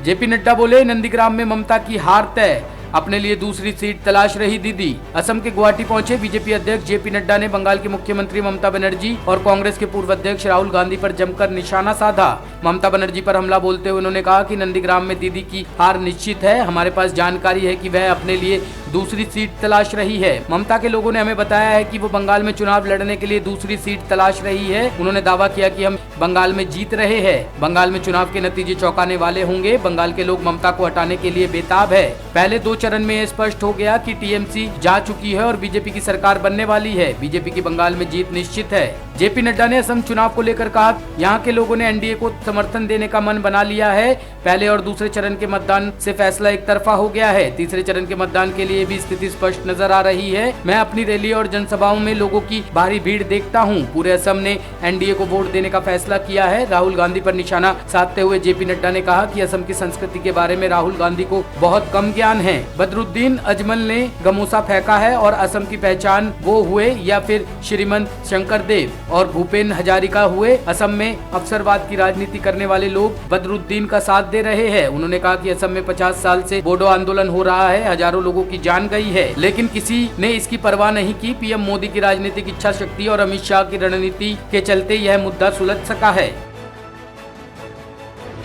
JP Nadda बोले, नंदीग्राम में ममता की हार तय, अपने लिए दूसरी सीट तलाश रही दीदी। असम के गुवाहाटी पहुंचे बीजेपी अध्यक्ष जेपी नड्डा ने बंगाल की मुख्यमंत्री ममता बनर्जी और कांग्रेस के पूर्व अध्यक्ष राहुल गांधी पर जमकर निशाना साधा। ममता बनर्जी पर हमला बोलते हुए उन्होंने कहा कि नंदीग्राम में दीदी की हार निश्चित है। हमारे पास जानकारी है कि वह अपने लिए दूसरी सीट तलाश रही है। ममता के लोगों ने हमें बताया है कि वो बंगाल में चुनाव लड़ने के लिए दूसरी सीट तलाश रही है। उन्होंने दावा किया कि हम बंगाल में जीत रहे हैं। बंगाल में चुनाव के नतीजे चौंकाने वाले होंगे। बंगाल के लोग ममता को हटाने के लिए बेताब है। पहले 2 चरण में यह स्पष्ट हो गया कि टीएमसी जा चुकी है और बीजेपी की सरकार बनने वाली है। बीजेपी की बंगाल में जीत निश्चित है। जेपी नड्डा ने असम चुनाव को लेकर कहा, यहाँ के लोगों ने एनडीए को समर्थन देने का मन बना लिया है। पहले और दूसरे चरण के मतदान से फैसला एक तरफा हो गया है। तीसरे चरण के मतदान के लिए भी स्थिति स्पष्ट नजर आ रही है। मैं अपनी रैली और जनसभाओं में लोगों की भारी भीड़ देखता हूँ। पूरे असम ने एनडीए को वोट देने का फैसला किया है। राहुल गांधी पर निशाना साधते हुए जेपी नड्डा ने कहा कि असम की संस्कृति के बारे में राहुल गांधी को बहुत कम ज्ञान है। बदरुद्दीन अजमल ने गमोसा फेंका है और असम की पहचान वो हुए या फिर श्रीमंत शंकर देव और भूपेन हजारिका हुए। असम में अवसरवाद की राजनीति करने वाले लोग बदरुद्दीन का साथ दे रहे हैं। उन्होंने कहा कि असम में 50 साल से बोडो आंदोलन हो रहा है। हजारों लोगों की जान गई है, लेकिन किसी ने इसकी परवाह नहीं की। पीएम मोदी की राजनीतिक इच्छा शक्ति और अमित शाह की रणनीति के चलते यह मुद्दा सुलझ सका है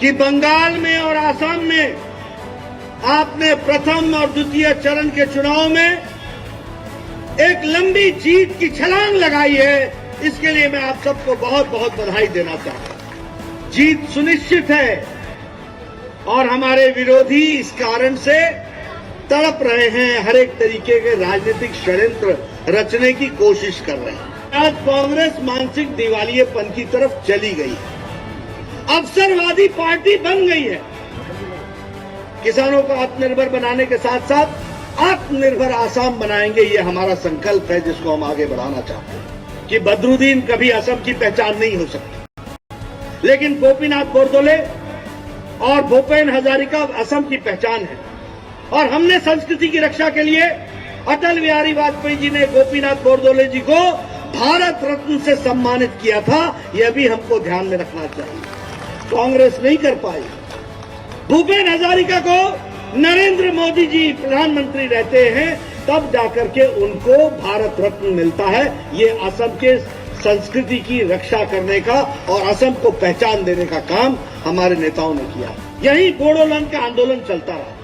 कि बंगाल में और असम में आपने प्रथम और द्वितीय चरण के चुनाव में एक लंबी जीत की छलांग लगाई है। इसके लिए मैं आप सबको बहुत बहुत बधाई देना चाहता हूं। जीत सुनिश्चित है और हमारे विरोधी इस कारण से तड़प रहे हैं, हर एक तरीके के राजनीतिक षड्यंत्र रचने की कोशिश कर रहे हैं। आज कांग्रेस मानसिक दिवालियेपन की तरफ चली गई है, अवसरवादी पार्टी बन गई है। किसानों को आत्मनिर्भर बनाने के साथ साथ आत्मनिर्भर आसाम बनाएंगे, ये हमारा संकल्प है जिसको हम आगे बढ़ाना चाहते हैं। कि बदरुद्दीन कभी असम की पहचान नहीं हो सकती, लेकिन गोपीनाथ बोरदोले और भूपेन हजारिका असम की पहचान है। और हमने संस्कृति की रक्षा के लिए अटल बिहारी वाजपेयी जी ने गोपीनाथ बोरदोले जी को भारत रत्न से सम्मानित किया था। यह भी हमको ध्यान में रखना चाहिए। कांग्रेस नहीं कर पाई। भूपेन हजारिका को नरेंद्र मोदी जी प्रधानमंत्री रहते हैं, तब जाकर के उनको भारत रत्न मिलता है। ये असम के संस्कृति की रक्षा करने का और असम को पहचान देने का काम हमारे नेताओं ने किया। यही बोडोलैंड का आंदोलन चलता रहा।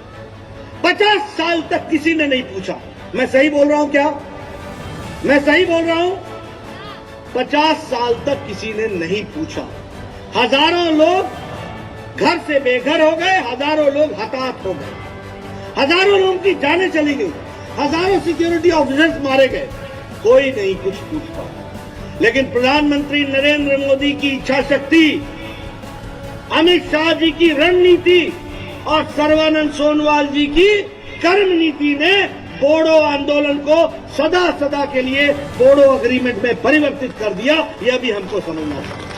50 साल तक किसी ने नहीं पूछा। मैं सही बोल रहा हूं क्या? मैं सही बोल रहा हूं? 50 साल तक किसी ने नहीं पूछा। हजारों लोग घर से बेघर हो गए, हजारों लोग हताहत हो गए, हजारों लोगों की जानें चली गई, हजारों सिक्योरिटी ऑफिसर्स मारे गए। कोई नहीं कुछ पूछ पाया। लेकिन प्रधानमंत्री नरेंद्र मोदी की इच्छा शक्ति, अमित शाह जी की रणनीति और सर्बानंद सोनोवाल जी की कर्म नीति ने बोडो आंदोलन को सदा सदा के लिए बोडो एग्रीमेंट में परिवर्तित कर दिया। यह भी हमको समझना चाहिए।